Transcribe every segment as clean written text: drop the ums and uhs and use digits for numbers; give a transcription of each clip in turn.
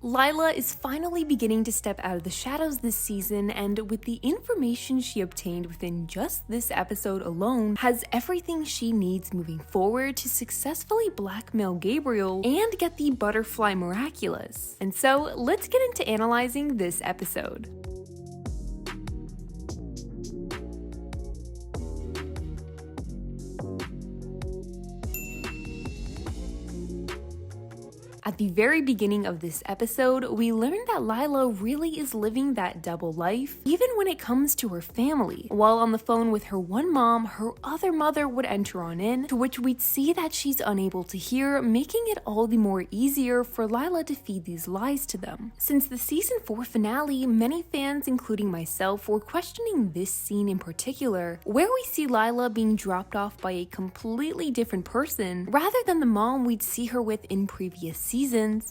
Lila is finally beginning to step out of the shadows this season, and with the information she obtained within just this episode alone, has everything she needs moving forward to successfully blackmail Gabriel and get the butterfly Miraculous. And so, let's get into analyzing this episode. At the very beginning of this episode, we learn that Lila really is living that double life, even when it comes to her family. While on the phone with her one mom, her other mother would enter on in, to which we'd see that she's unable to hear, making it all the more easier for Lila to feed these lies to them. Since the season 4 finale, many fans, including myself, were questioning this scene in particular, where we see Lila being dropped off by a completely different person, rather than the mom we'd see her with in previous seasons.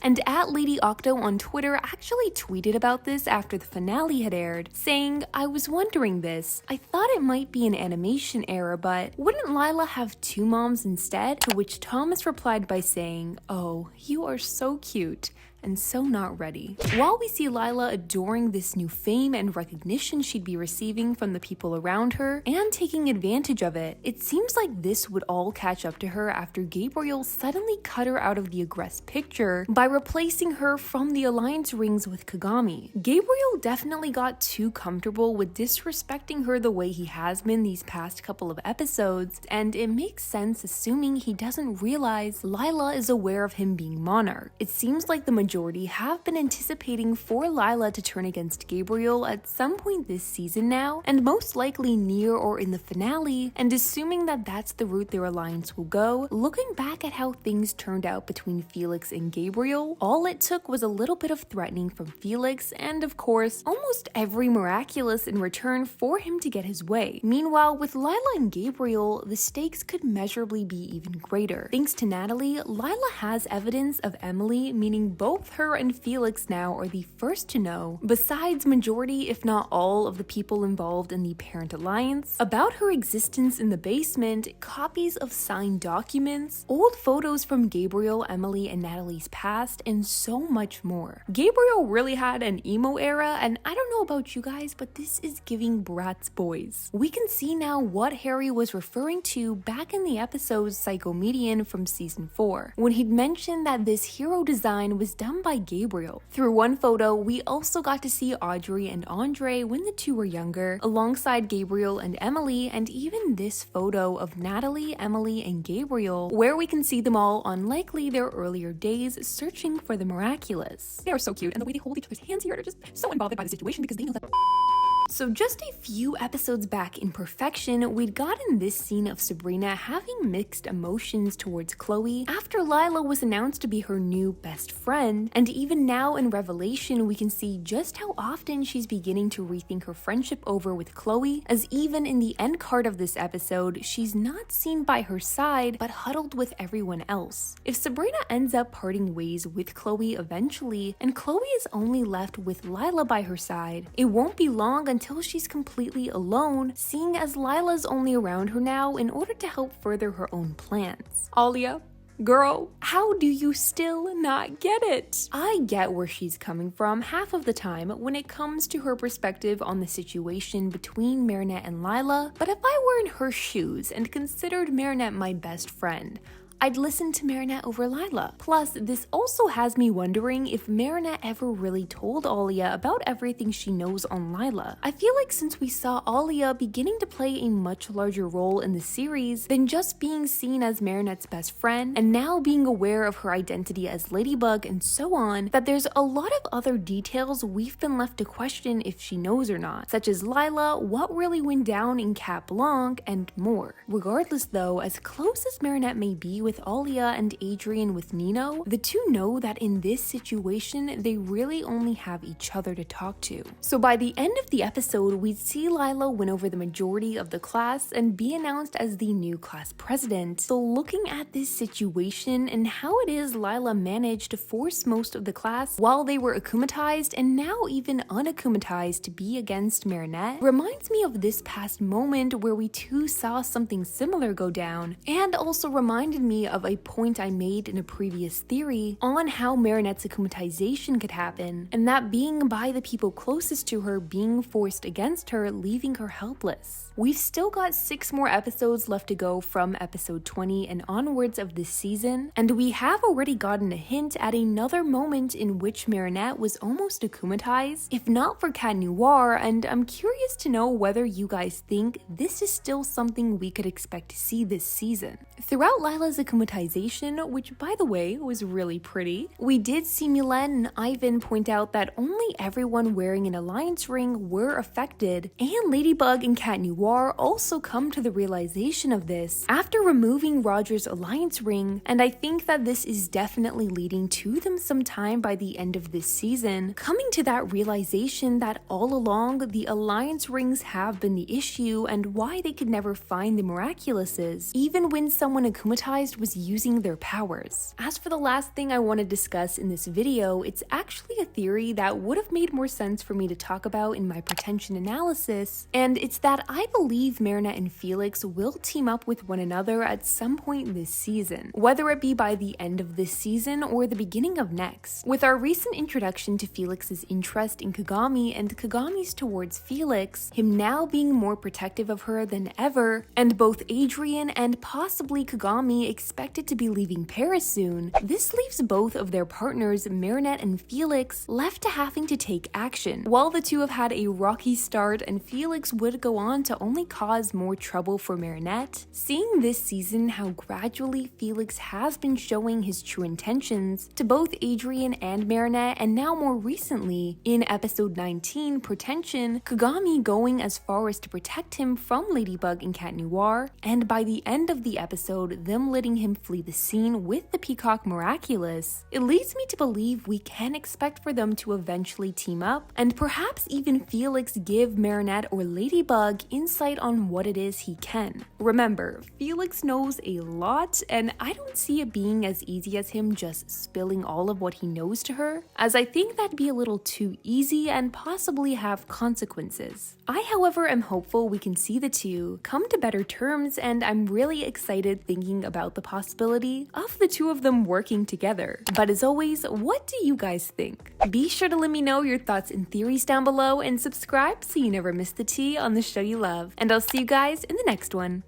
And Lady Octo on Twitter actually tweeted about this after the finale had aired, saying, "I was wondering this. I thought it might be an animation error, but wouldn't Lila have two moms instead?" To which Thomas replied by saying, "Oh, you are so cute and so not ready." While we see Lila adoring this new fame and recognition she'd be receiving from the people around her and taking advantage of it, it seems like this would all catch up to her after Gabriel suddenly cut her out of the Aggress picture by replacing her from the alliance rings with Kagami. Gabriel definitely got too comfortable with disrespecting her the way he has been these past couple of episodes, and it makes sense assuming he doesn't realize Lila is aware of him being monarch. It seems like the majority have been anticipating for Lila to turn against Gabriel at some point this season now, and most likely near or in the finale, and assuming that that's the route their alliance will go. Looking back at how things turned out between Felix and Gabriel, all it took was a little bit of threatening from Felix, and of course, almost every Miraculous in return for him to get his way. Meanwhile, with Lila and Gabriel, the stakes could measurably be even greater. Thanks to Natalie, Lila has evidence of Emily, meaning both her and Felix now are the first to know, besides majority if not all of the people involved in the parent alliance, about her existence in the basement, copies of signed documents, old photos from Gabriel, Emily, and Natalie's past, and so much more. Gabriel really had an emo era, and I don't know about you guys, but this is giving Bratz Boys. We can see now what Harry was referring to back in the episode Psychomedian from season 4, when he'd mentioned that this hero design was done by Gabriel. Through one photo, we also got to see Audrey and Andre when the two were younger, alongside Gabriel and Emily, and even this photo of Natalie, Emily, and Gabriel, where we can see them all on likely their earlier days searching for the Miraculous. They are so cute, and the way they hold each other's hands here are just so unbothered by the situation because they know that. So just a few episodes back in Perfection, we'd gotten this scene of Sabrina having mixed emotions towards Chloe after Lila was announced to be her new best friend, and even now in Revelation we can see just how often she's beginning to rethink her friendship over with Chloe, as even in the end card of this episode, she's not seen by her side but huddled with everyone else. If Sabrina ends up parting ways with Chloe eventually, and Chloe is only left with Lila by her side, it won't be long until she's completely alone, seeing as Lila's only around her now in order to help further her own plans. Alia, girl, how do you still not get it? I get where she's coming from half of the time when it comes to her perspective on the situation between Marinette and Lila, but if I were in her shoes and considered Marinette my best friend, I'd listen to Marinette over Lila. Plus, this also has me wondering if Marinette ever really told Alia about everything she knows on Lila. I feel like since we saw Alia beginning to play a much larger role in the series than just being seen as Marinette's best friend, and now being aware of her identity as Ladybug and so on, that there's a lot of other details we've been left to question if she knows or not, such as Lila, what really went down in Cat Blanc, and more. Regardless though, as close as Marinette may be with Alia and Adrian with Nino, the two know that in this situation, they really only have each other to talk to. So by the end of the episode, we'd see Lila win over the majority of the class and be announced as the new class president. So looking at this situation and how it is Lila managed to force most of the class while they were akumatized and now even unakumatized to be against Marinette, reminds me of this past moment where we too saw something similar go down, and also reminded me me of a point I made in a previous theory on how Marinette's akumatization could happen, and that being by the people closest to her being forced against her, leaving her helpless. We've still got 6 more episodes left to go from episode 20 and onwards of this season, and we have already gotten a hint at another moment in which Marinette was almost akumatized, if not for Cat Noir, and I'm curious to know whether you guys think this is still something we could expect to see this season. Throughout Lila's akumatization, which by the way was really pretty, we did see Milan and Ivan point out that only everyone wearing an alliance ring were affected, and Ladybug and Cat Noir also come to the realization of this after removing Roger's alliance ring, and I think that this is definitely leading to them sometime by the end of this season, coming to that realization that all along the alliance rings have been the issue and why they could never find the Miraculouses, even when someone akumatized was using their powers. As for the last thing I want to discuss in this video, it's actually a theory that would have made more sense for me to talk about in my pretension analysis, and it's that I believe Marinette and Felix will team up with one another at some point this season, whether it be by the end of this season or the beginning of next. With our recent introduction to Felix's interest in Kagami and Kagami's towards Felix, him now being more protective of her than ever, and both Adrien and possibly Kagami expected to be leaving Paris soon, this leaves both of their partners, Marinette and Felix, left to having to take action. While the two have had a rocky start and Felix would go on to only cause more trouble for Marinette, seeing this season how gradually Felix has been showing his true intentions to both Adrien and Marinette, and now more recently, in episode 19, Pretension, Kagami going as far as to protect him from Ladybug and Cat Noir, and by the end of the episode, them letting him flee the scene with the Peacock Miraculous, it leads me to believe we can expect for them to eventually team up, and perhaps even Felix give Marinette or Ladybug insight on what it is he can. Remember, Felix knows a lot, and I don't see it being as easy as him just spilling all of what he knows to her, as I think that'd be a little too easy and possibly have consequences. I, however, am hopeful we can see the two come to better terms, and I'm really excited thinking about the possibility of the two of them working together. But as always, what do you guys think? Be sure to let me know your thoughts and theories down below, and subscribe so you never miss the tea on the show you love. And I'll see you guys in the next one.